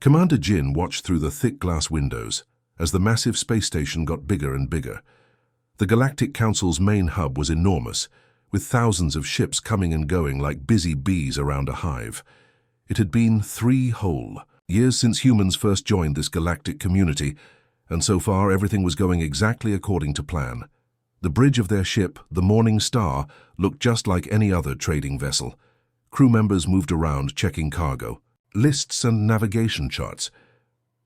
Commander Jin watched through the thick glass windows as the massive space station got bigger and bigger. The Galactic Council's main hub was enormous, with thousands of ships coming and going like busy bees around a hive. It had been 3 whole years since humans first joined this galactic community, and so far everything was going exactly according to plan. The bridge of their ship, the Morning Star, looked just like any other trading vessel. Crew members moved around checking cargo, lists and navigation charts.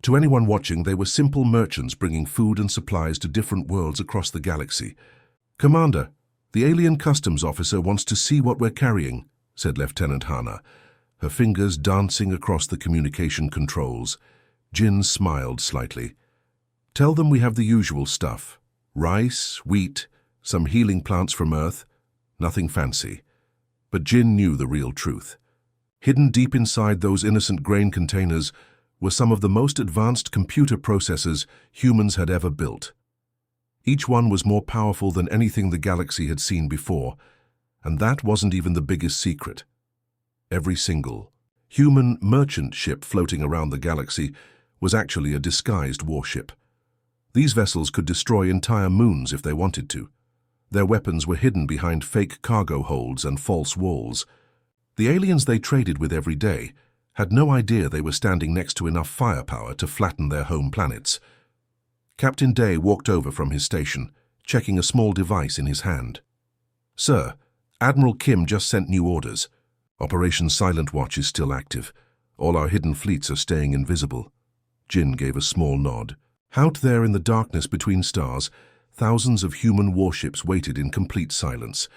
To anyone watching, they were simple merchants bringing food and supplies to different worlds across the galaxy. "Commander, the alien customs officer wants to see what we're carrying," said Lieutenant Hana, her fingers dancing across the communication controls. Jin smiled slightly. "Tell them we have the usual stuff. Rice, wheat, some healing plants from Earth. Nothing fancy." But Jin knew the real truth. Hidden deep inside those innocent grain containers were some of the most advanced computer processors humans had ever built. Each one was more powerful than anything the galaxy had seen before, and that wasn't even the biggest secret. Every single human merchant ship floating around the galaxy was actually a disguised warship. These vessels could destroy entire moons if they wanted to. Their weapons were hidden behind fake cargo holds and false walls. The aliens they traded with every day had no idea they were standing next to enough firepower to flatten their home planets. Captain Day walked over from his station, checking a small device in his hand. "Sir, Admiral Kim just sent new orders. Operation Silent Watch is still active. All our hidden fleets are staying invisible." Jin gave a small nod. Out there in the darkness between stars, thousands of human warships waited in complete silence.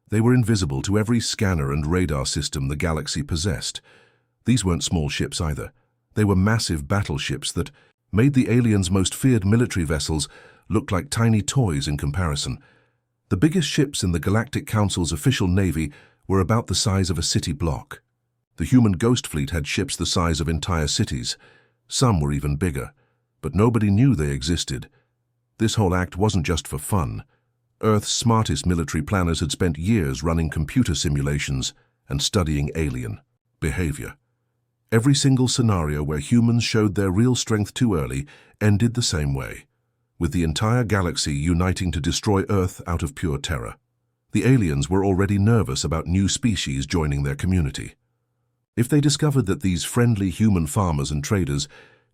They were invisible to every scanner and radar system the galaxy possessed. These weren't small ships either. They were massive battleships that made the aliens' most feared military vessels look like tiny toys in comparison. The biggest ships in the Galactic Council's official navy were about the size of a city block. The human Ghost Fleet had ships the size of entire cities. Some were even bigger, but nobody knew they existed. This whole act wasn't just for fun. Earth's smartest military planners had spent years running computer simulations and studying alien behavior. Every single scenario where humans showed their real strength too early ended the same way, with the entire galaxy uniting to destroy Earth out of pure terror. The aliens were already nervous about new species joining their community. If they discovered that these friendly human farmers and traders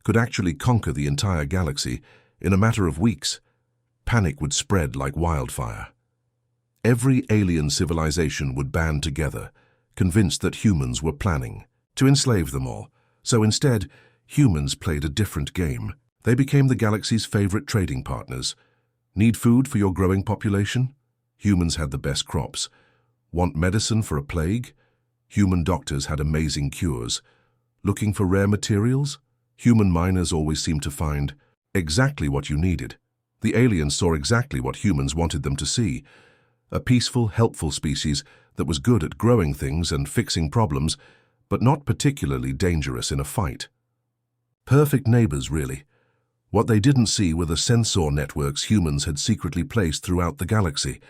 could actually conquer the entire galaxy in a matter of weeks, panic would spread like wildfire. Every alien civilization would band together, convinced that humans were planning to enslave them all. So instead, humans played a different game. They became the galaxy's favorite trading partners. Need food for your growing population? Humans had the best crops. Want medicine for a plague? Human doctors had amazing cures. Looking for rare materials? Human miners always seemed to find exactly what you needed. The aliens saw exactly what humans wanted them to see. A peaceful, helpful species that was good at growing things and fixing problems, but not particularly dangerous in a fight. Perfect neighbors, really. What they didn't see were the sensor networks humans had secretly placed throughout the galaxy.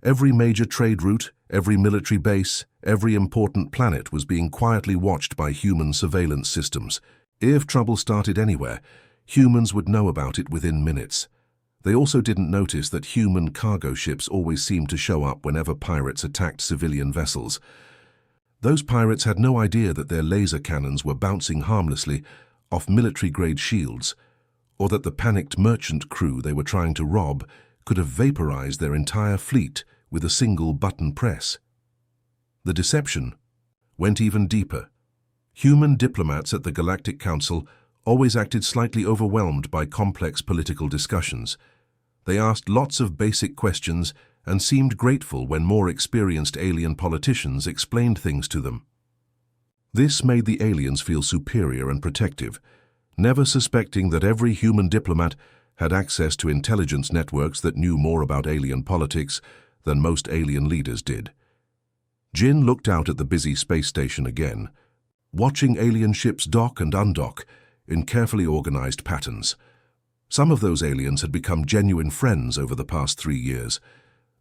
Every major trade route, every military base, every important planet was being quietly watched by human surveillance systems. If trouble started anywhere, humans would know about it within minutes. They also didn't notice that human cargo ships always seemed to show up whenever pirates attacked civilian vessels. Those pirates had no idea that their laser cannons were bouncing harmlessly off military-grade shields, or that the panicked merchant crew they were trying to rob could have vaporized their entire fleet with a single button press. The deception went even deeper. Human diplomats at the Galactic Council always acted slightly overwhelmed by complex political discussions. They asked lots of basic questions and seemed grateful when more experienced alien politicians explained things to them. This made the aliens feel superior and protective, never suspecting that every human diplomat had access to intelligence networks that knew more about alien politics than most alien leaders did. Jin looked out at the busy space station again, watching alien ships dock and undock in carefully organized patterns. Some of those aliens had become genuine friends over the past 3 years.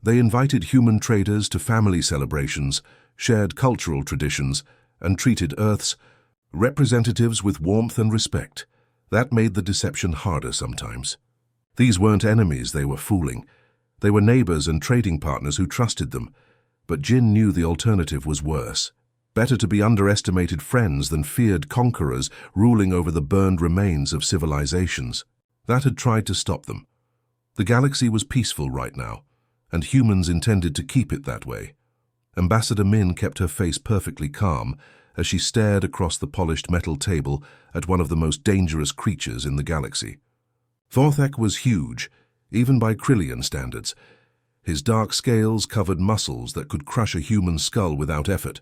They invited human traders to family celebrations, shared cultural traditions, and treated Earth's Representatives with warmth and respect. That made the deception harder sometimes. These weren't enemies they were fooling. They were neighbors and trading partners who trusted them. But Jin knew the alternative was worse. Better to be underestimated friends than feared conquerors ruling over the burned remains of civilizations. That had tried to stop them. The galaxy was peaceful right now, and humans intended to keep it that way. Ambassador Min kept her face perfectly calm as she stared across the polished metal table at one of the most dangerous creatures in the galaxy. Vorthak was huge, even by Krillian standards. His dark scales covered muscles that could crush a human skull without effort,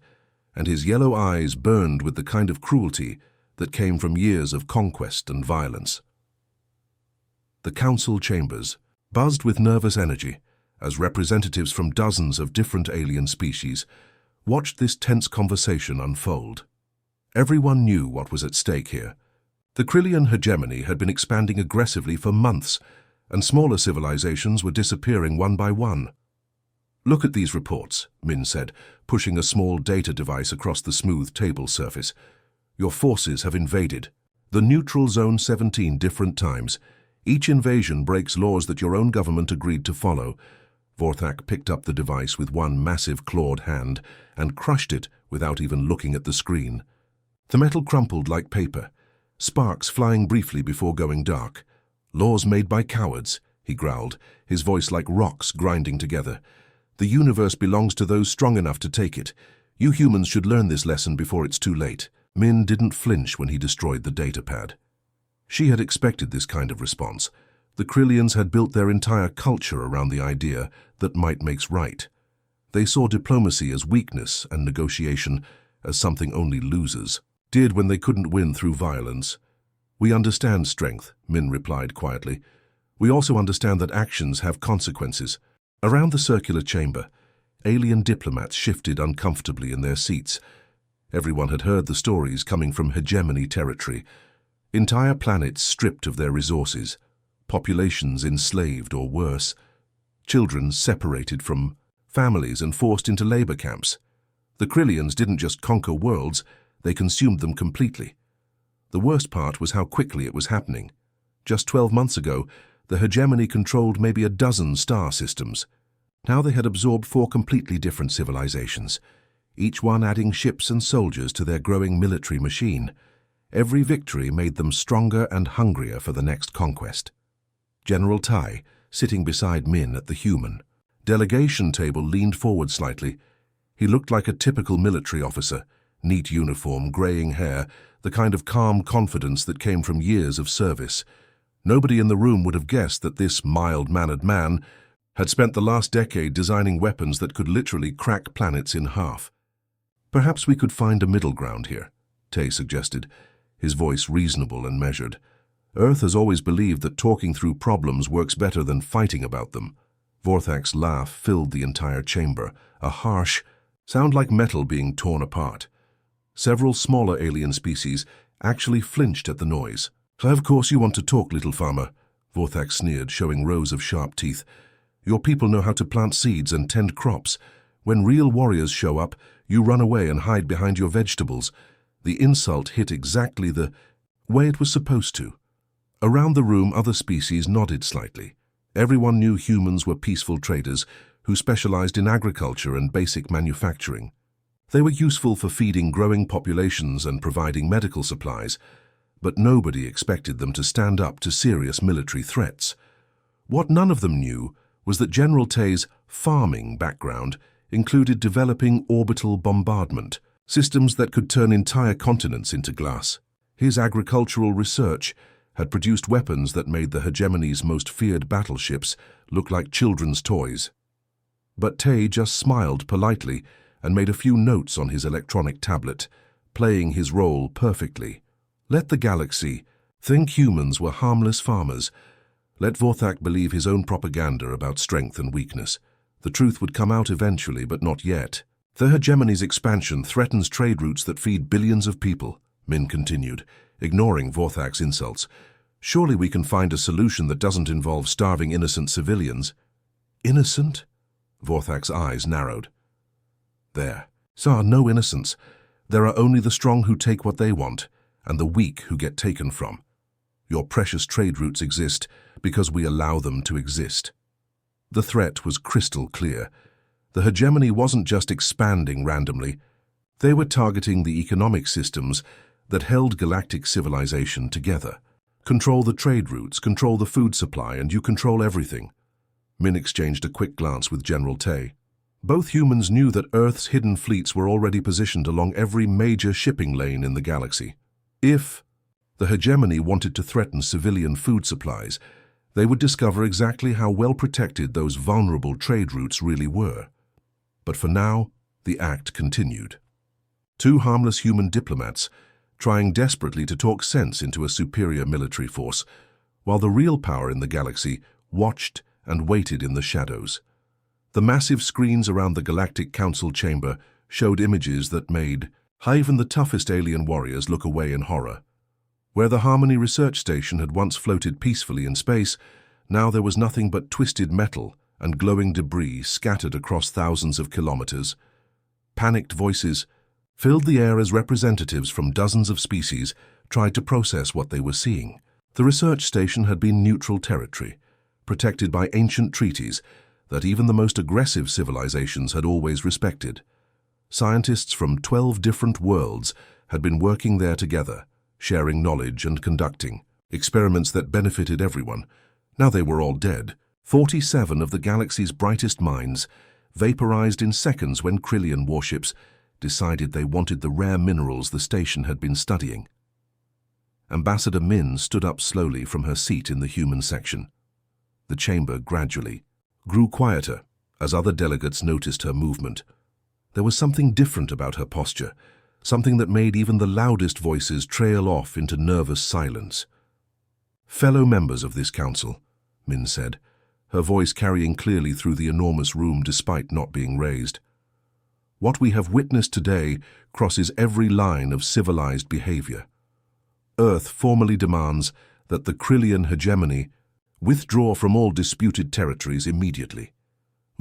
and his yellow eyes burned with the kind of cruelty that came from years of conquest and violence. The council chambers buzzed with nervous energy as representatives from dozens of different alien species watched this tense conversation unfold. Everyone knew what was at stake here. The Krillian hegemony had been expanding aggressively for months, and smaller civilizations were disappearing one by one. "Look at these reports," Min said, pushing a small data device across the smooth table surface. "Your forces have invaded the neutral zone 17 different times. Each invasion breaks laws that your own government agreed to follow." Vorthak picked up the device with one massive clawed hand and crushed it without even looking at the screen. The metal crumpled like paper, sparks flying briefly before going dark. "Laws made by cowards," he growled, his voice like rocks grinding together. "The universe belongs to those strong enough to take it. You humans should learn this lesson before it's too late." Min didn't flinch when he destroyed the datapad. She had expected this kind of response. The Krillians had built their entire culture around the idea that might makes right. They saw diplomacy as weakness and negotiation as something only losers did when they couldn't win through violence. "We understand strength," Min replied quietly. "We also understand that actions have consequences." Around the circular chamber, alien diplomats shifted uncomfortably in their seats. Everyone had heard the stories coming from hegemony territory. Entire planets stripped of their resources, populations enslaved or worse, children separated from families and forced into labor camps. The Krillians didn't just conquer worlds, they consumed them completely. The worst part was how quickly it was happening. Just 12 months ago, the hegemony controlled maybe a dozen star systems. Now they had absorbed 4 completely different civilizations, each one adding ships and soldiers to their growing military machine. Every victory made them stronger and hungrier for the next conquest. General Tai, sitting beside Min at the human delegation table, leaned forward slightly. He looked like a typical military officer, neat uniform, graying hair, the kind of calm confidence that came from years of service. Nobody in the room would have guessed that this mild-mannered man had spent the last decade designing weapons that could literally crack planets in half. "Perhaps we could find a middle ground here," Tai suggested, his voice reasonable and measured. "Earth has always believed that talking through problems works better than fighting about them." Vorthak's laugh filled the entire chamber, a harsh sound like metal being torn apart. Several smaller alien species actually flinched at the noise. "Of course you want to talk, little farmer," Vorthak sneered, showing rows of sharp teeth. "Your people know how to plant seeds and tend crops. When real warriors show up, you run away and hide behind your vegetables." The insult hit exactly the way it was supposed to. Around the room, other species nodded slightly. Everyone knew humans were peaceful traders who specialized in agriculture and basic manufacturing. They were useful for feeding growing populations and providing medical supplies, but nobody expected them to stand up to serious military threats. What none of them knew was that General Tai's farming background included developing orbital bombardment, systems that could turn entire continents into glass. His agricultural research had produced weapons that made the hegemony's most feared battleships look like children's toys. But Tai just smiled politely and made a few notes on his electronic tablet, playing his role perfectly. Let the galaxy think humans were harmless farmers. Let Vorthak believe his own propaganda about strength and weakness. The truth would come out eventually, but not yet. "The hegemony's expansion threatens trade routes that feed billions of people," Min continued, ignoring Vorthak's insults. "Surely we can find a solution that doesn't involve starving innocent civilians." "Innocent?" Vorthak's eyes narrowed. "There. Sir, no innocence. There are only the strong who take what they want, and the weak who get taken from. Your precious trade routes exist because we allow them to exist. The threat was crystal clear. The hegemony wasn't just expanding randomly. They were targeting the economic systems that held galactic civilization together. Control the trade routes, control the food supply, and you control everything. Min exchanged a quick glance with General Tay. Both humans knew that Earth's hidden fleets were already positioned along every major shipping lane in the galaxy. If the hegemony wanted to threaten civilian food supplies, they would discover exactly how well protected those vulnerable trade routes really were. But for now, the act continued. Two harmless human diplomats, trying desperately to talk sense into a superior military force, while the real power in the galaxy watched and waited in the shadows. The massive screens around the Galactic Council chamber showed images that made even the toughest alien warriors look away in horror. Where the Harmony Research Station had once floated peacefully in space, now there was nothing but twisted metal and glowing debris scattered across thousands of kilometers. Panicked voices filled the air as representatives from dozens of species tried to process what they were seeing. The research station had been neutral territory, protected by ancient treaties that even the most aggressive civilizations had always respected. Scientists from 12 different worlds had been working there together, sharing knowledge and conducting experiments that benefited everyone. Now they were all dead. 47 of the galaxy's brightest minds vaporized in seconds when Krillian warships decided they wanted the rare minerals the station had been studying. Ambassador Min stood up slowly from her seat in the human section. The chamber gradually grew quieter as other delegates noticed her movement. There was something different about her posture, something that made even the loudest voices trail off into nervous silence. "Fellow members of this council," Min said, her voice carrying clearly through the enormous room despite not being raised. "What we have witnessed today crosses every line of civilized behavior. Earth formally demands that the Krillian hegemony withdraw from all disputed territories immediately."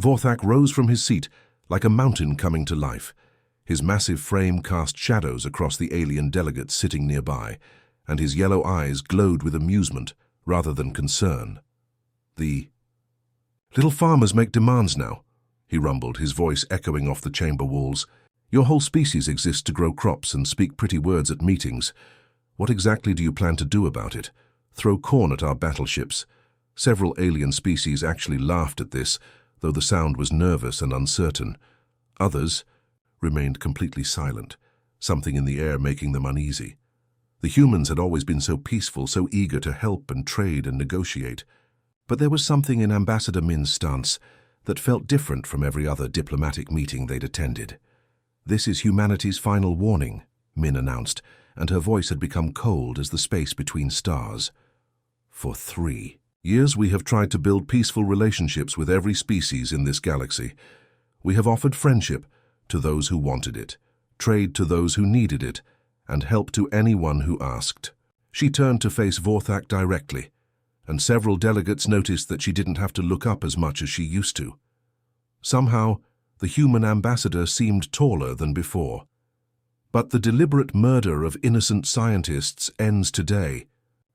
Vorthak rose from his seat like a mountain coming to life. His massive frame cast shadows across the alien delegates sitting nearby, and his yellow eyes glowed with amusement rather than concern. "The little farmers make demands now," he rumbled, his voice echoing off the chamber walls. "Your whole species exists to grow crops and speak pretty words at meetings. What exactly do you plan to do about it? Throw corn at our battleships?" Several alien species actually laughed at this, though the sound was nervous and uncertain. Others remained completely silent, something in the air making them uneasy. The humans had always been so peaceful, so eager to help and trade and negotiate. But there was something in Ambassador Min's stance that felt different from every other diplomatic meeting they'd attended. "This is humanity's final warning," Min announced, and her voice had become cold as the space between stars. "For 3 years we have tried to build peaceful relationships with every species in this galaxy. We have offered friendship to those who wanted it, trade to those who needed it, and help to anyone who asked." She turned to face Vorthak directly, and several delegates noticed that she didn't have to look up as much as she used to. Somehow, the human ambassador seemed taller than before. "But the deliberate murder of innocent scientists ends today,"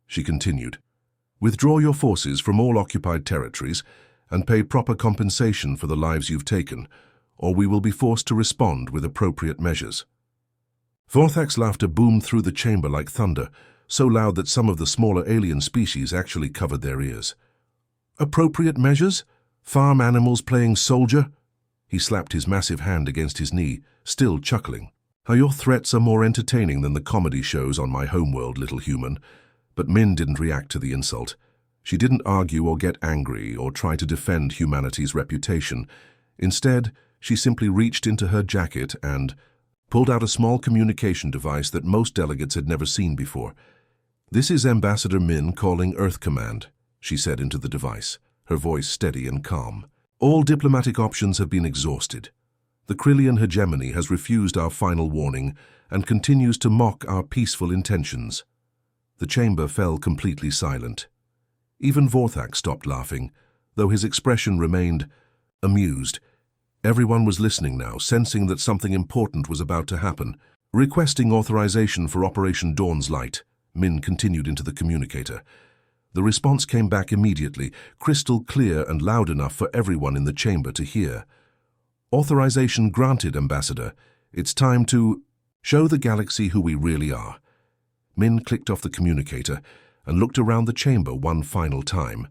she continued. "Withdraw your forces from all occupied territories and pay proper compensation for the lives you've taken, or we will be forced to respond with appropriate measures." Vorthak's laughter boomed through the chamber like thunder, so loud that some of the smaller alien species actually covered their ears. "Appropriate measures? Farm animals playing soldier?" He slapped his massive hand against his knee, still chuckling. "How your threats are more entertaining than the comedy shows on my homeworld, little human." But Min didn't react to the insult. She didn't argue or get angry or try to defend humanity's reputation. Instead, she simply reached into her jacket and pulled out a small communication device that most delegates had never seen before. "This is Ambassador Min calling Earth Command," she said into the device, her voice steady and calm. "All diplomatic options have been exhausted. The Krillian hegemony has refused our final warning and continues to mock our peaceful intentions." The chamber fell completely silent. Even Vorthak stopped laughing, though his expression remained amused. Everyone was listening now, sensing that something important was about to happen. Requesting authorization for Operation Dawn's Light, Min continued into the communicator. The response came back immediately, crystal clear and loud enough for everyone in the chamber to hear. Authorization granted, Ambassador. It's time to show the galaxy who we really are. Min clicked off the communicator and looked around the chamber one final time.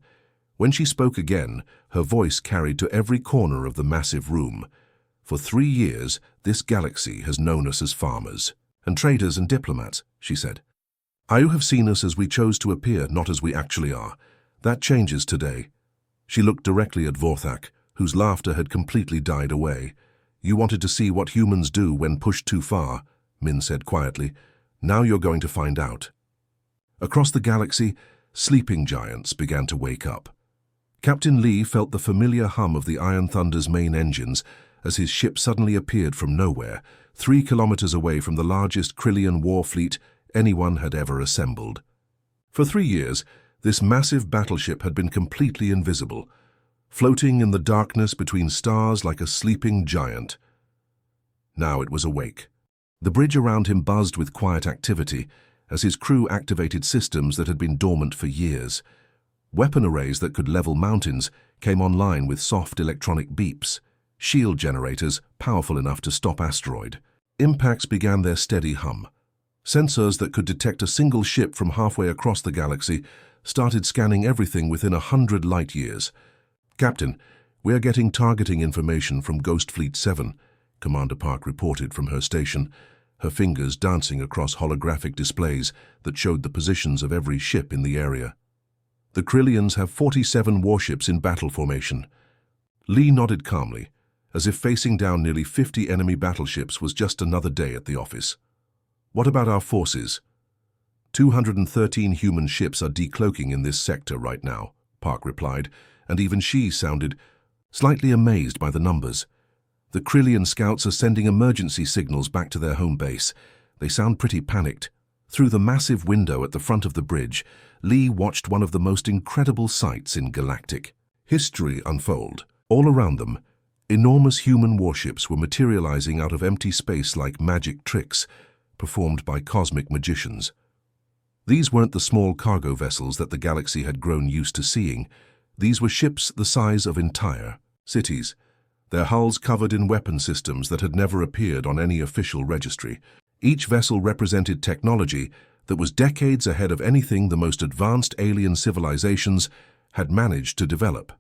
When she spoke again, her voice carried to every corner of the massive room. For 3 years, this galaxy has known us as farmers and traders and diplomats, she said. You have seen us as we chose to appear, not as we actually are. That changes today. She looked directly at Vorthak, whose laughter had completely died away. You wanted to see what humans do when pushed too far, Min said quietly. Now you're going to find out. Across the galaxy, sleeping giants began to wake up. Captain Lee felt the familiar hum of the Iron Thunder's main engines as his ship suddenly appeared from nowhere, 3 kilometers away from the largest Krillian war fleet anyone had ever assembled. For 3 years, this massive battleship had been completely invisible, floating in the darkness between stars like a sleeping giant. Now it was awake. The bridge around him buzzed with quiet activity as his crew activated systems that had been dormant for years. Weapon arrays that could level mountains came online with soft electronic beeps, shield generators powerful enough to stop asteroid. Impacts began their steady hum. Sensors that could detect a single ship from halfway across the galaxy started scanning everything within 100 light-years. Captain, we are getting targeting information from Ghost Fleet 7, Commander Park reported from her station, her fingers dancing across holographic displays that showed the positions of every ship in the area. The Krillians have 47 warships in battle formation. Lee nodded calmly, as if facing down nearly 50 enemy battleships was just another day at the office. What about our forces? 213 human ships are decloaking in this sector right now, Park replied, and even she sounded slightly amazed by the numbers. The Krillian scouts are sending emergency signals back to their home base. They sound pretty panicked. Through the massive window at the front of the bridge, Lee watched one of the most incredible sights in galactic history unfold. All around them, enormous human warships were materializing out of empty space like magic tricks performed by cosmic magicians. These weren't the small cargo vessels that the galaxy had grown used to seeing. These were ships the size of entire cities, their hulls covered in weapon systems that had never appeared on any official registry. Each vessel represented technology that was decades ahead of anything the most advanced alien civilizations had managed to develop.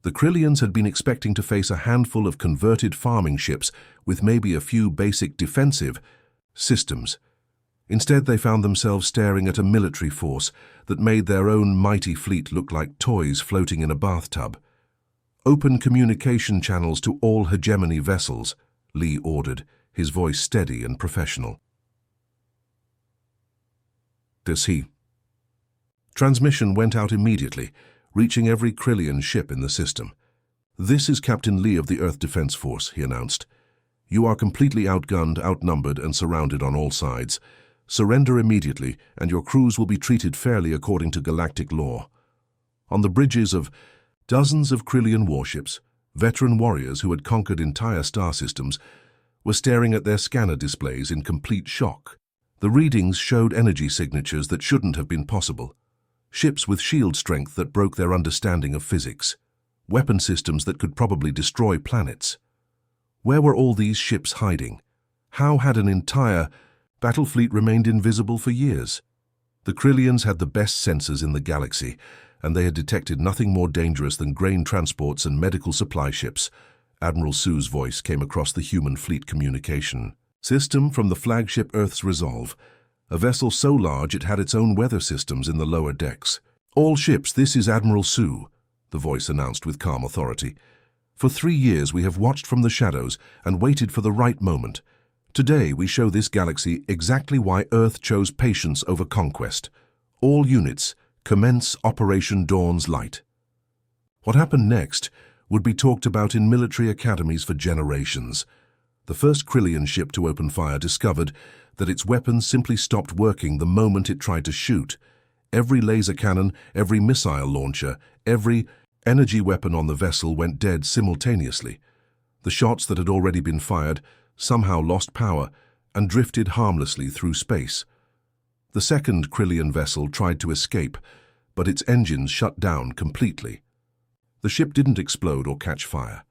The Krillians had been expecting to face a handful of converted farming ships with maybe a few basic defensive systems. Instead, they found themselves staring at a military force that made their own mighty fleet look like toys floating in a bathtub. Open communication channels to all hegemony vessels, Lee ordered, his voice steady and professional. Transmission went out immediately, reaching every Krillian ship in the system. This is Captain Lee of the Earth Defense Force, he announced. You are completely outgunned, outnumbered, and surrounded on all sides. Surrender immediately, and your crews will be treated fairly according to galactic law. On the bridges of dozens of Krillian warships, veteran warriors who had conquered entire star systems were staring at their scanner displays in complete shock. The readings showed energy signatures that shouldn't have been possible. Ships with shield strength that broke their understanding of physics. Weapon systems that could probably destroy planets. Where were all these ships hiding? How had an entire battle fleet remained invisible for years? The Krillians had the best sensors in the galaxy, and they had detected nothing more dangerous than grain transports and medical supply ships. Admiral Sue's voice came across the human fleet communication system from the flagship Earth's Resolve, a vessel so large it had its own weather systems in the lower decks. All ships, this is Admiral Sue, the voice announced with calm authority. For 3 years we have watched from the shadows and waited for the right moment. Today we show this galaxy exactly why Earth chose patience over conquest. All units, commence Operation Dawn's Light. What happened next would be talked about in military academies for generations. The first Krillian ship to open fire discovered that its weapons simply stopped working the moment it tried to shoot. Every laser cannon, every missile launcher, every energy weapon on the vessel went dead simultaneously. The shots that had already been fired somehow lost power, and drifted harmlessly through space. The second Krillian vessel tried to escape, but its engines shut down completely. The ship didn't explode or catch fire.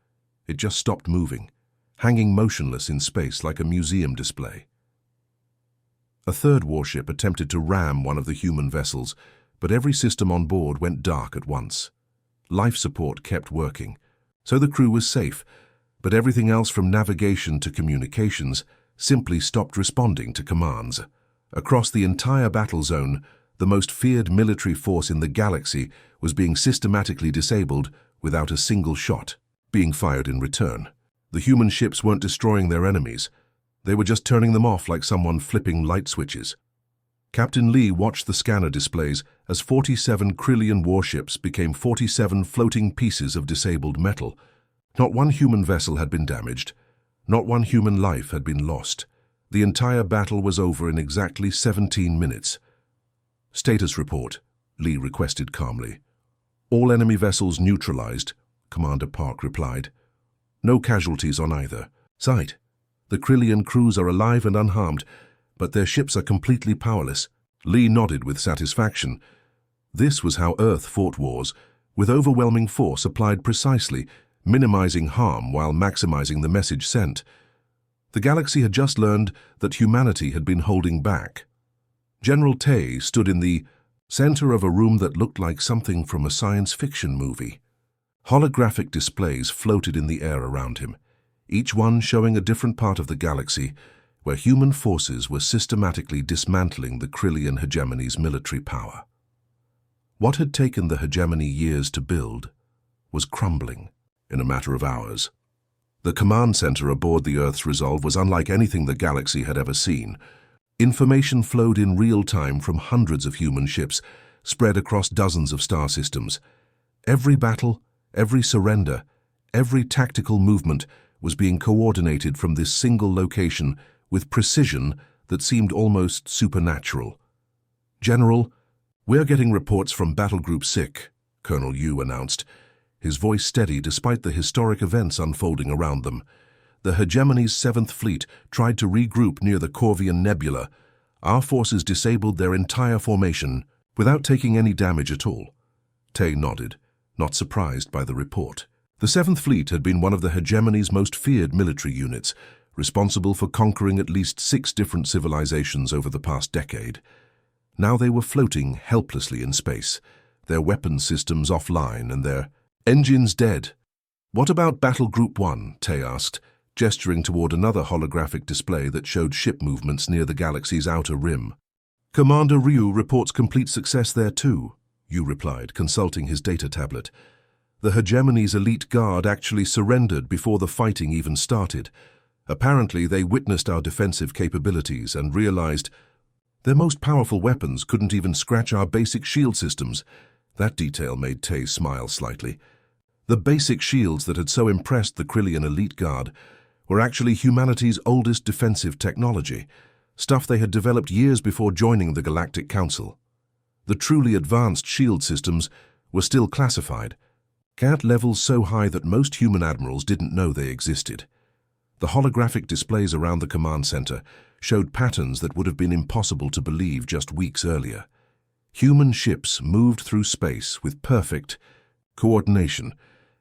It just stopped moving, hanging motionless in space like a museum display. A third warship attempted to ram one of the human vessels, but every system on board went dark at once. Life support kept working, so the crew was safe, but everything else from navigation to communications simply stopped responding to commands. Across the entire battle zone, the most feared military force in the galaxy was being systematically disabled without a single shot being fired in return. The human ships weren't destroying their enemies. They were just turning them off like someone flipping light switches. Captain Lee watched the scanner displays as 47 Krillian warships became 47 floating pieces of disabled metal. Not one human vessel had been damaged. Not one human life had been lost. The entire battle was over in exactly 17 minutes. "Status report," Lee requested calmly. "All enemy vessels neutralized," Commander Park replied. "No casualties on either. Sight. The Krillian crews are alive and unharmed, but their ships are completely powerless." Lee nodded with satisfaction. This was how Earth fought wars, with overwhelming force applied precisely, minimizing harm while maximizing the message sent. The galaxy had just learned that humanity had been holding back. General Tay stood in the center of a room that looked like something from a science fiction movie. Holographic displays floated in the air around him, each one showing a different part of the galaxy where human forces were systematically dismantling the Krillian hegemony's military power. What had taken the hegemony years to build was crumbling in a matter of hours. The command center aboard the Earth's Resolve was unlike anything the galaxy had ever seen. Information flowed in real time from hundreds of human ships, spread across dozens of star systems. Every battle, every surrender, every tactical movement was being coordinated from this single location with precision that seemed almost supernatural. "General, we're getting reports from Battle Group 6, Colonel Yu announced, his voice steady despite the historic events unfolding around them. "The hegemony's 7th Fleet tried to regroup near the Corvian Nebula. Our forces disabled their entire formation without taking any damage at all." Tay nodded, not surprised by the report. The 7th Fleet had been one of the hegemony's most feared military units, responsible for conquering at least 6 different civilizations over the past decade. Now they were floating helplessly in space, their weapons systems offline and their engines dead. "What about Battle Group 1? Tay asked, gesturing toward another holographic display that showed ship movements near the galaxy's outer rim. "Commander Ryu reports complete success there too," Yu replied, consulting his data tablet. "The hegemony's elite guard actually surrendered before the fighting even started. Apparently, they witnessed our defensive capabilities and realized their most powerful weapons couldn't even scratch our basic shield systems." That detail made Tay smile slightly. The basic shields that had so impressed the Krillian elite guard were actually humanity's oldest defensive technology, stuff they had developed years before joining the Galactic Council. The truly advanced shield systems were still classified, at levels so high that most human admirals didn't know they existed. The holographic displays around the command center showed patterns that would have been impossible to believe just weeks earlier. Human ships moved through space with perfect coordination,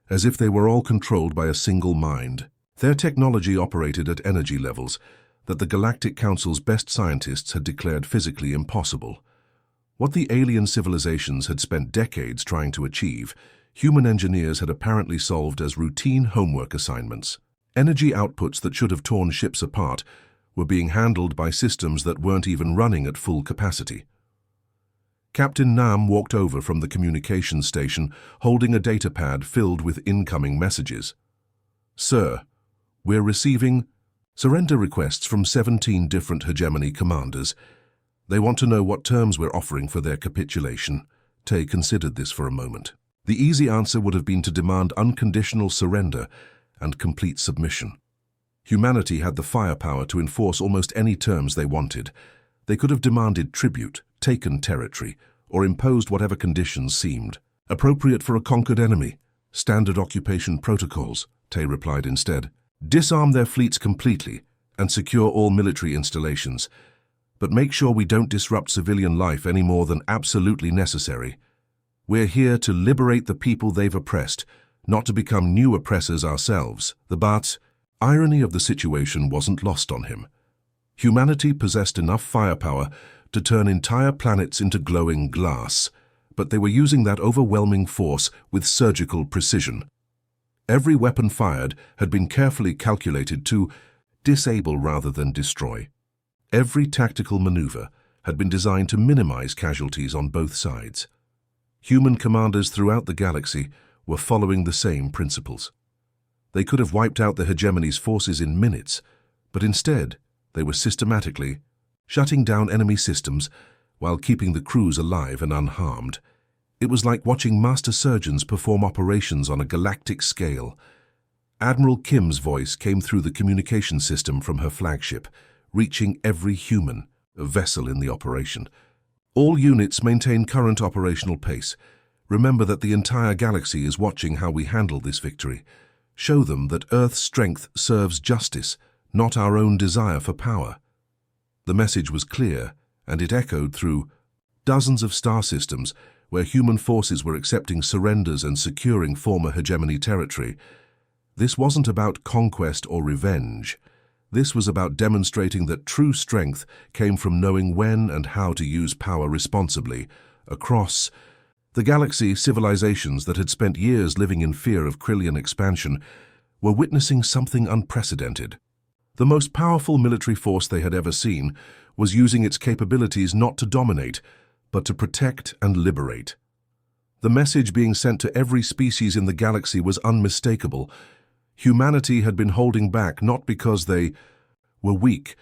as if they were all controlled by a single mind. Their technology operated at energy levels that the Galactic Council's best scientists had declared physically impossible. What the alien civilizations had spent decades trying to achieve, human engineers had apparently solved as routine homework assignments. Energy outputs that should have torn ships apart were being handled by systems that weren't even running at full capacity. Captain Nam walked over from the communications station, holding a datapad filled with incoming messages. "Sir, we're receiving surrender requests from 17 different hegemony commanders. They want to know what terms we're offering for their capitulation." Tay considered this for a moment. The easy answer would have been to demand unconditional surrender and complete submission. Humanity had the firepower to enforce almost any terms they wanted. They could have demanded tribute, taken territory, or imposed whatever conditions seemed appropriate for a conquered enemy. "Standard occupation protocols," Tay replied instead. "Disarm their fleets completely and secure all military installations. But make sure we don't disrupt civilian life any more than absolutely necessary. We're here to liberate the people they've oppressed, not to become new oppressors ourselves." But irony of the situation wasn't lost on him. Humanity possessed enough firepower to turn entire planets into glowing glass, but they were using that overwhelming force with surgical precision. Every weapon fired had been carefully calculated to disable rather than destroy. Every tactical maneuver had been designed to minimize casualties on both sides. Human commanders throughout the galaxy were following the same principles. They could have wiped out the hegemony's forces in minutes, but instead they were systematically shutting down enemy systems while keeping the crews alive and unharmed. It was like watching master surgeons perform operations on a galactic scale. Admiral Kim's voice came through the communication system from her flagship, reaching every human, a vessel in the operation. "All units maintain current operational pace. Remember that the entire galaxy is watching how we handle this victory. Show them that Earth's strength serves justice, not our own desire for power." The message was clear, and it echoed through dozens of star systems where human forces were accepting surrenders and securing former hegemony territory. This wasn't about conquest or revenge. This was about demonstrating that true strength came from knowing when and how to use power responsibly. Across the galaxy, civilizations that had spent years living in fear of Krillian expansion were witnessing something unprecedented. The most powerful military force they had ever seen was using its capabilities not to dominate, but to protect and liberate. The message being sent to every species in the galaxy was unmistakable. Humanity had been holding back not because they were weak,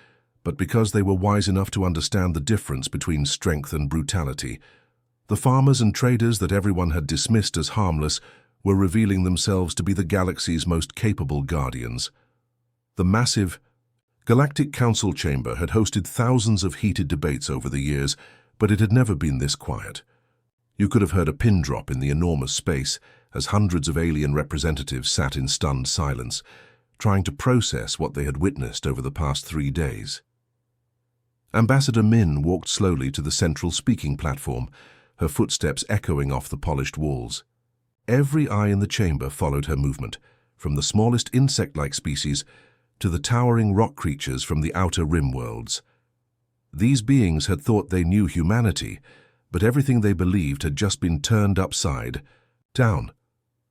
but because they were wise enough to understand the difference between strength and brutality. The farmers and traders that everyone had dismissed as harmless were revealing themselves to be the galaxy's most capable guardians. The massive Galactic Council chamber had hosted thousands of heated debates over the years, but it had never been this quiet. You could have heard a pin drop in the enormous space as hundreds of alien representatives sat in stunned silence, trying to process what they had witnessed over the past 3 days. Ambassador Min walked slowly to the central speaking platform, her footsteps echoing off the polished walls. Every eye in the chamber followed her movement, from the smallest insect-like species to the towering rock creatures from the outer rim worlds. These beings had thought they knew humanity, but everything they believed had just been turned upside down.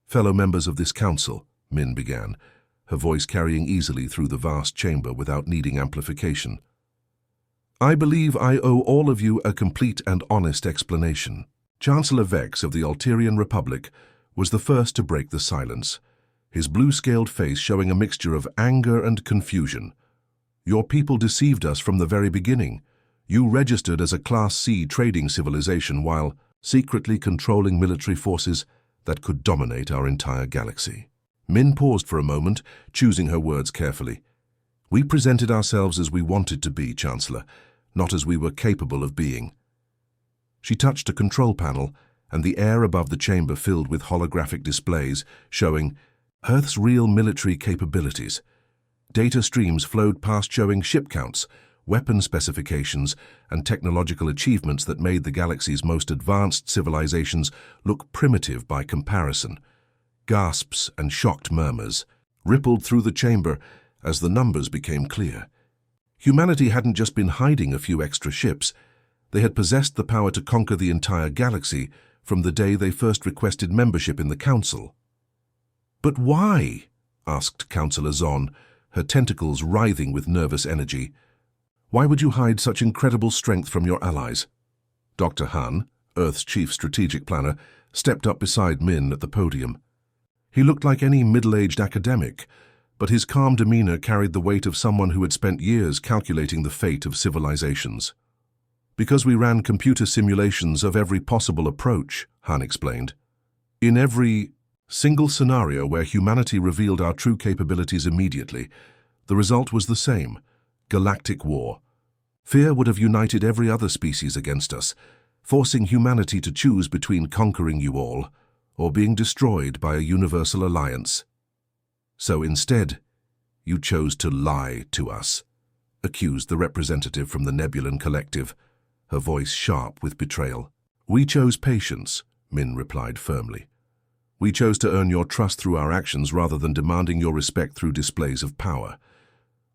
"Fellow members of this council," Min began, her voice carrying easily through the vast chamber without needing amplification. "I believe I owe all of you a complete and honest explanation." Chancellor Vex of the Alterian Republic was the first to break the silence, his blue-scaled face showing a mixture of anger and confusion. "Your people deceived us from the very beginning. You registered as a Class C trading civilization while secretly controlling military forces that could dominate our entire galaxy." Min paused for a moment, choosing her words carefully. "We presented ourselves as we wanted to be, Chancellor, not as we were capable of being." She touched a control panel, and the air above the chamber filled with holographic displays showing Earth's real military capabilities. Data streams flowed past showing ship counts, weapon specifications, and technological achievements that made the galaxy's most advanced civilizations look primitive by comparison. Gasps and shocked murmurs rippled through the chamber as the numbers became clear. Humanity hadn't just been hiding a few extra ships. They had possessed the power to conquer the entire galaxy from the day they first requested membership in the Council. "But why?" asked Councillor Zon, her tentacles writhing with nervous energy. "Why would you hide such incredible strength from your allies?" Dr. Han, Earth's chief strategic planner, stepped up beside Min at the podium. He looked like any middle-aged academic, but his calm demeanor carried the weight of someone who had spent years calculating the fate of civilizations. "Because we ran computer simulations of every possible approach," Han explained. "In every single scenario where humanity revealed our true capabilities immediately, the result was the same: galactic war. Fear would have united every other species against us, forcing humanity to choose between conquering you all or being destroyed by a universal alliance. So instead, you chose to lie to us." accused the representative from the Nebulan Collective, her voice sharp with betrayal. "We chose patience," Min replied firmly. "We chose to earn your trust through our actions rather than demanding your respect through displays of power.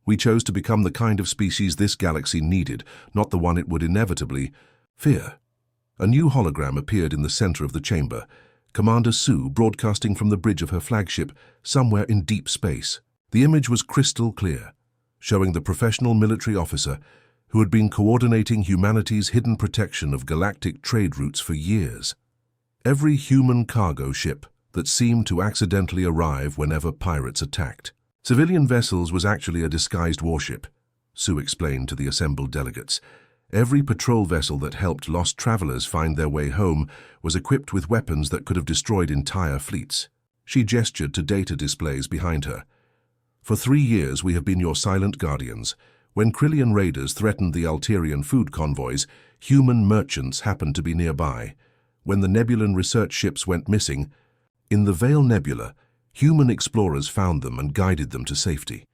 We chose to become the kind of species this galaxy needed, not the one it would inevitably fear." A new hologram appeared in the center of the chamber, Commander Sue broadcasting from the bridge of her flagship somewhere in deep space. The image was crystal clear, showing the professional military officer who had been coordinating humanity's hidden protection of galactic trade routes for years. Every human cargo ship that seemed to accidentally arrive whenever pirates attacked. Civilian vessels was actually a disguised warship, Sue explained to the assembled delegates. Every patrol vessel that helped lost travelers find their way home was equipped with weapons that could have destroyed entire fleets. She gestured to data displays behind her. "For 3 years we have been your silent guardians. When Krillian raiders threatened the Alterian food convoys, human merchants happened to be nearby. When the Nebulan research ships went missing, in the Veil Nebula, human explorers found them and guided them to safety."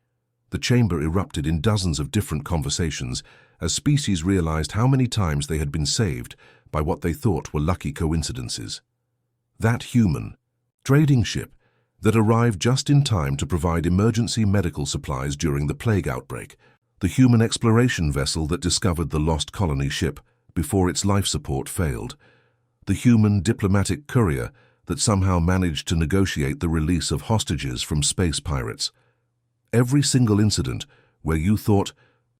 The chamber erupted in dozens of different conversations as species realized how many times they had been saved by what they thought were lucky coincidences. That human trading ship that arrived just in time to provide emergency medical supplies during the plague outbreak, the human exploration vessel that discovered the lost colony ship before its life support failed, the human diplomatic courier that somehow managed to negotiate the release of hostages from space pirates. Every single incident where you thought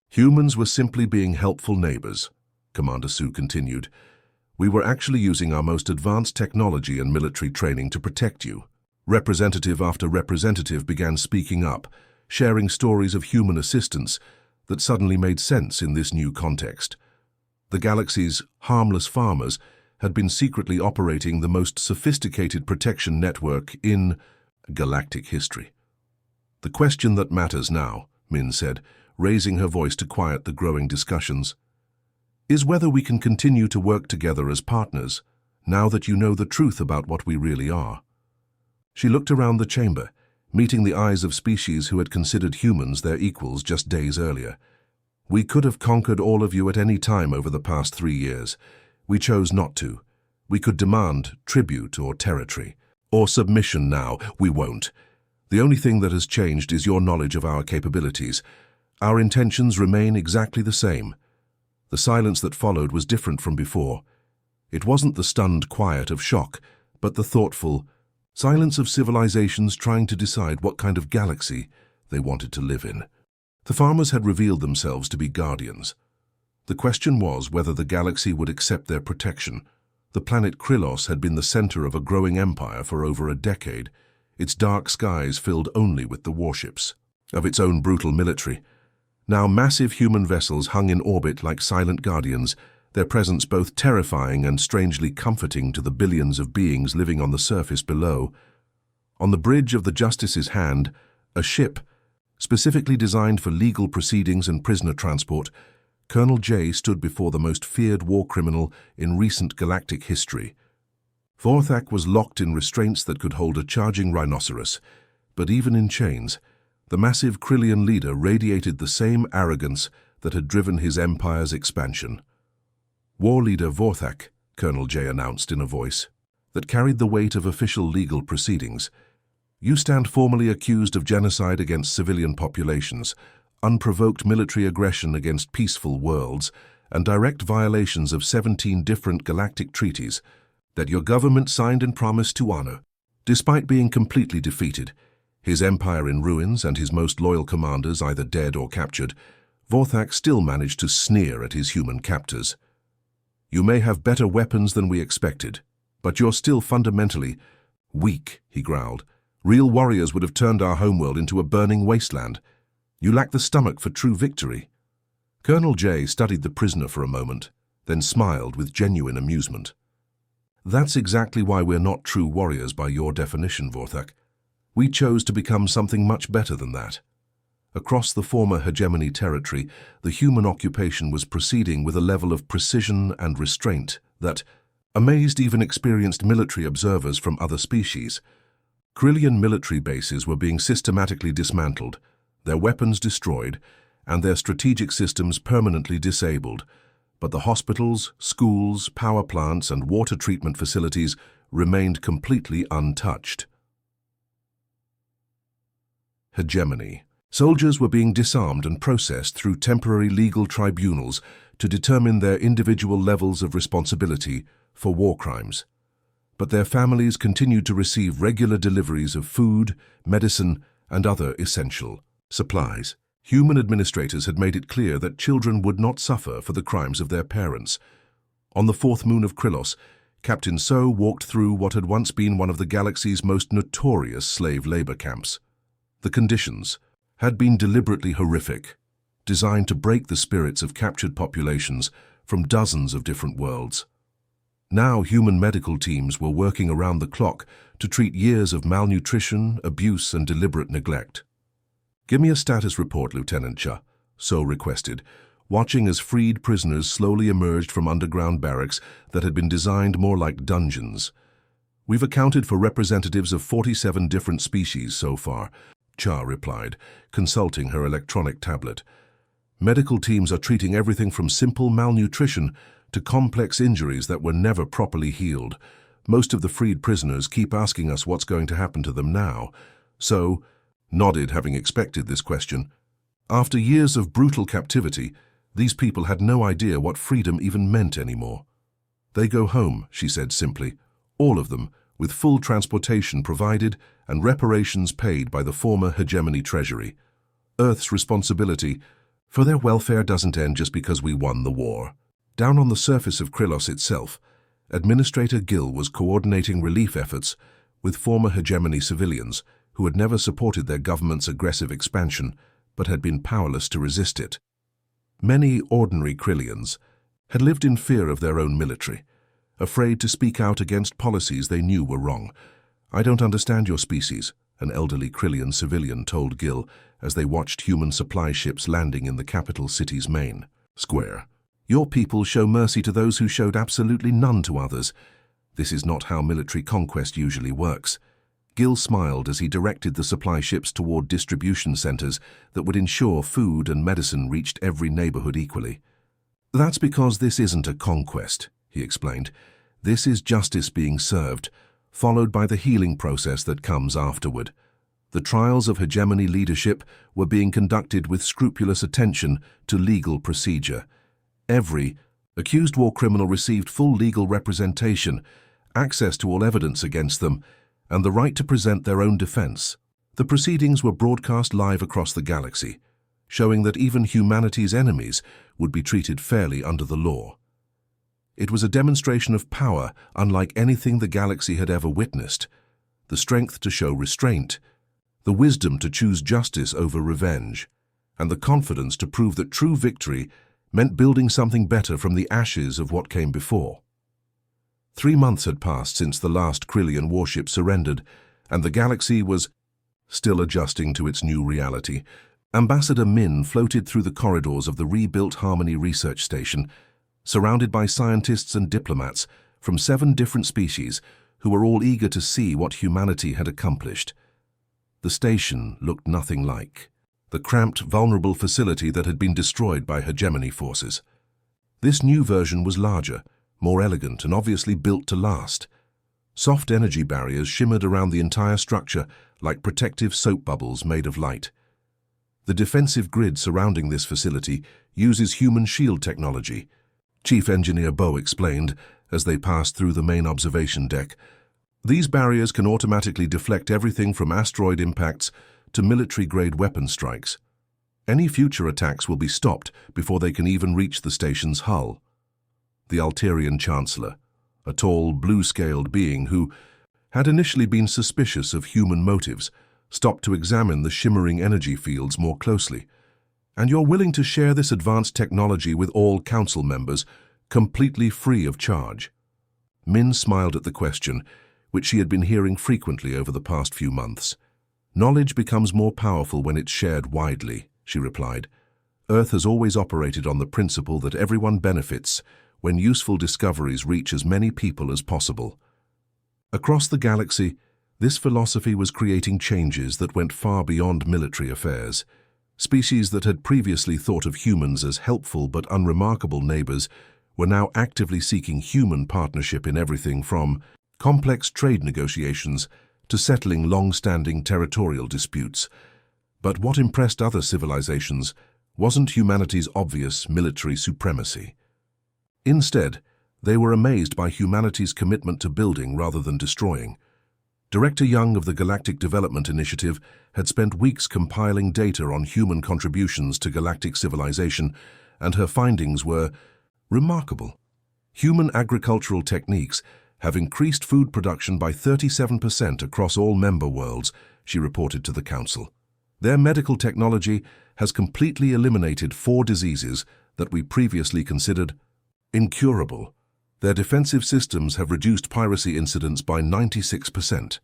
humans were simply being helpful neighbors, Commander Sue continued, we were actually using our most advanced technology and military training to protect you. Representative after representative began speaking up, sharing stories of human assistance that suddenly made sense in this new context. The galaxy's harmless farmers had been secretly operating the most sophisticated protection network in galactic history. "The question that matters now," Min said, raising her voice to quiet the growing discussions, "is whether we can continue to work together as partners, now that you know the truth about what we really are." She looked around the chamber, meeting the eyes of species who had considered humans their equals just days earlier. "We could have conquered all of you at any time over the past 3 years. We chose not to. We could demand tribute or territory, or submission now. We won't. The only thing that has changed is your knowledge of our capabilities. Our intentions remain exactly the same." The silence that followed was different from before. It wasn't the stunned quiet of shock, but the thoughtful silence of civilizations trying to decide what kind of galaxy they wanted to live in. The farmers had revealed themselves to be guardians. The question was whether the galaxy would accept their protection. The planet Krylos had been the center of a growing empire for over a decade, its dark skies filled only with the warships of its own brutal military. Now massive human vessels hung in orbit like silent guardians, their presence both terrifying and strangely comforting to the billions of beings living on the surface below. On the bridge of the Justice's Hand, a ship, specifically designed for legal proceedings and prisoner transport, Colonel J stood before the most feared war criminal in recent galactic history. Vorthak was locked in restraints that could hold a charging rhinoceros, but even in chains, the massive Krillian leader radiated the same arrogance that had driven his empire's expansion. "War leader Vorthak," Colonel J announced in a voice that carried the weight of official legal proceedings, "you stand formally accused of genocide against civilian populations, unprovoked military aggression against peaceful worlds, and direct violations of 17 different galactic treaties that your government signed and promised to honor." Despite being completely defeated, his empire in ruins and his most loyal commanders either dead or captured, Vorthak still managed to sneer at his human captors. "You may have better weapons than we expected, but you're still fundamentally weak," he growled. "Real warriors would have turned our homeworld into a burning wasteland. You lack the stomach for true victory." Colonel J studied the prisoner for a moment, then smiled with genuine amusement. "That's exactly why we're not true warriors by your definition, Vorthak. We chose to become something much better than that." Across the former hegemony territory, the human occupation was proceeding with a level of precision and restraint that amazed even experienced military observers from other species. Krillian military bases were being systematically dismantled, their weapons destroyed, and their strategic systems permanently disabled. But the hospitals, schools, power plants, and water treatment facilities remained completely untouched. Hegemony. Soldiers were being disarmed and processed through temporary legal tribunals to determine their individual levels of responsibility for war crimes. But their families continued to receive regular deliveries of food, medicine, and other essential supplies. Human administrators had made it clear that children would not suffer for the crimes of their parents. On the fourth moon of Krylos, Captain So walked through what had once been one of the galaxy's most notorious slave labor camps. The conditions had been deliberately horrific, designed to break the spirits of captured populations from dozens of different worlds. Now human medical teams were working around the clock to treat years of malnutrition, abuse, and deliberate neglect. "Give me a status report, Lieutenant Cha," So requested, watching as freed prisoners slowly emerged from underground barracks that had been designed more like dungeons. "We've accounted for representatives of 47 different species so far," Cha replied, consulting her electronic tablet. "Medical teams are treating everything from simple malnutrition to complex injuries that were never properly healed. Most of the freed prisoners keep asking us what's going to happen to them now." So nodded, having expected this question. After years of brutal captivity, these people had no idea what freedom even meant anymore. "They go home," she said simply, "all of them, with full transportation provided and reparations paid by the former hegemony treasury. Earth's responsibility for their welfare doesn't end just because we won the war." Down on the surface of Krylos itself, Administrator Gill was coordinating relief efforts with former hegemony civilians who had never supported their government's aggressive expansion but had been powerless to resist it. Many ordinary Krylians had lived in fear of their own military, afraid to speak out against policies they knew were wrong. "I don't understand your species," an elderly Krylian civilian told Gill as they watched human supply ships landing in the capital city's main square. "Your people show mercy to those who showed absolutely none to others. This is not how military conquest usually works." Gill smiled as he directed the supply ships toward distribution centers that would ensure food and medicine reached every neighborhood equally. "That's because this isn't a conquest," he explained. "This is justice being served, followed by the healing process that comes afterward." The trials of hegemony leadership were being conducted with scrupulous attention to legal procedure. Every accused war criminal received full legal representation, access to all evidence against them, and the right to present their own defense. The proceedings were broadcast live across the galaxy, showing that even humanity's enemies would be treated fairly under the law. It was a demonstration of power unlike anything the galaxy had ever witnessed: the strength to show restraint, the wisdom to choose justice over revenge, and the confidence to prove that true victory meant building something better from the ashes of what came before. 3 months had passed since the last Krylian warship surrendered, and the galaxy was still adjusting to its new reality. Ambassador Min floated through the corridors of the rebuilt Harmony Research Station, surrounded by scientists and diplomats from 7 different species who were all eager to see what humanity had accomplished. The station looked nothing like the cramped, vulnerable facility that had been destroyed by hegemony forces. This new version was larger, more elegant, and obviously built to last. Soft energy barriers shimmered around the entire structure like protective soap bubbles made of light. The defensive grid surrounding this facility uses human shield technology, Chief Engineer Bo explained as they passed through the main observation deck. "These barriers can automatically deflect everything from asteroid impacts to military-grade weapon strikes. Any future attacks will be stopped before they can even reach the station's hull." The Alterian Chancellor, a tall, blue-scaled being who had initially been suspicious of human motives, stopped to examine the shimmering energy fields more closely. "And you're willing to share this advanced technology with all council members, completely free of charge?" Min smiled at the question, which she had been hearing frequently over the past few months. "Knowledge becomes more powerful when it's shared widely," she replied. "Earth has always operated on the principle that everyone benefits when useful discoveries reach as many people as possible." Across the galaxy, this philosophy was creating changes that went far beyond military affairs. Species that had previously thought of humans as helpful but unremarkable neighbors were now actively seeking human partnership in everything from complex trade negotiations to settling long-standing territorial disputes. But what impressed other civilizations wasn't humanity's obvious military supremacy. Instead, they were amazed by humanity's commitment to building rather than destroying. Director Young of the Galactic Development Initiative had spent weeks compiling data on human contributions to galactic civilization, and her findings were remarkable. Human agricultural techniques have increased food production by 37% across all member worlds, she reported to the Council. Their medical technology has completely eliminated 4 diseases that we previously considered incurable. Their defensive systems have reduced piracy incidents by 96%.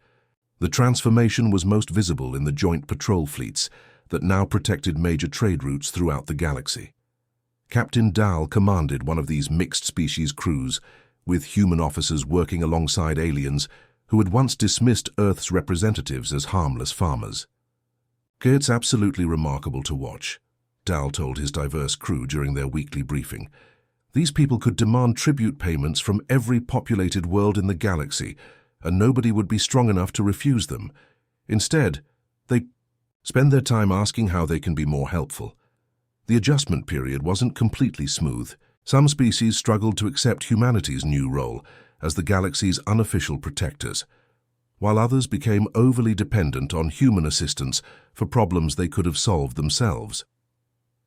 The transformation was most visible in the joint patrol fleets that now protected major trade routes throughout the galaxy. Captain Dal commanded one of these mixed-species crews, with human officers working alongside aliens who had once dismissed Earth's representatives as harmless farmers. "It's absolutely remarkable to watch," Dal told his diverse crew during their weekly briefing. "These people could demand tribute payments from every populated world in the galaxy, and nobody would be strong enough to refuse them. Instead, they spend their time asking how they can be more helpful." The adjustment period wasn't completely smooth. Some species struggled to accept humanity's new role as the galaxy's unofficial protectors, while others became overly dependent on human assistance for problems they could have solved themselves.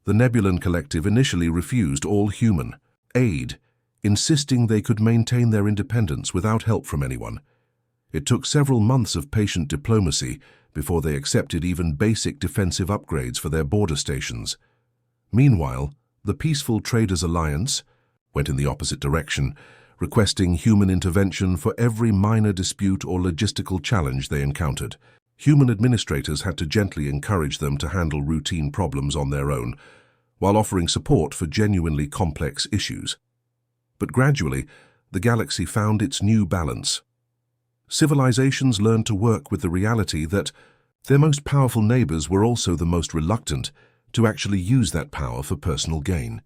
The Nebulan Collective initially refused all human aid, insisting they could maintain their independence without help from anyone. It took several months of patient diplomacy before they accepted even basic defensive upgrades for their border stations. Meanwhile, the Peaceful Traders Alliance went in the opposite direction, requesting human intervention for every minor dispute or logistical challenge they encountered. Human administrators had to gently encourage them to handle routine problems on their own, while offering support for genuinely complex issues. But gradually, the galaxy found its new balance. Civilizations learned to work with the reality that their most powerful neighbors were also the most reluctant to actually use that power for personal gain.